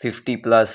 50+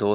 2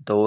2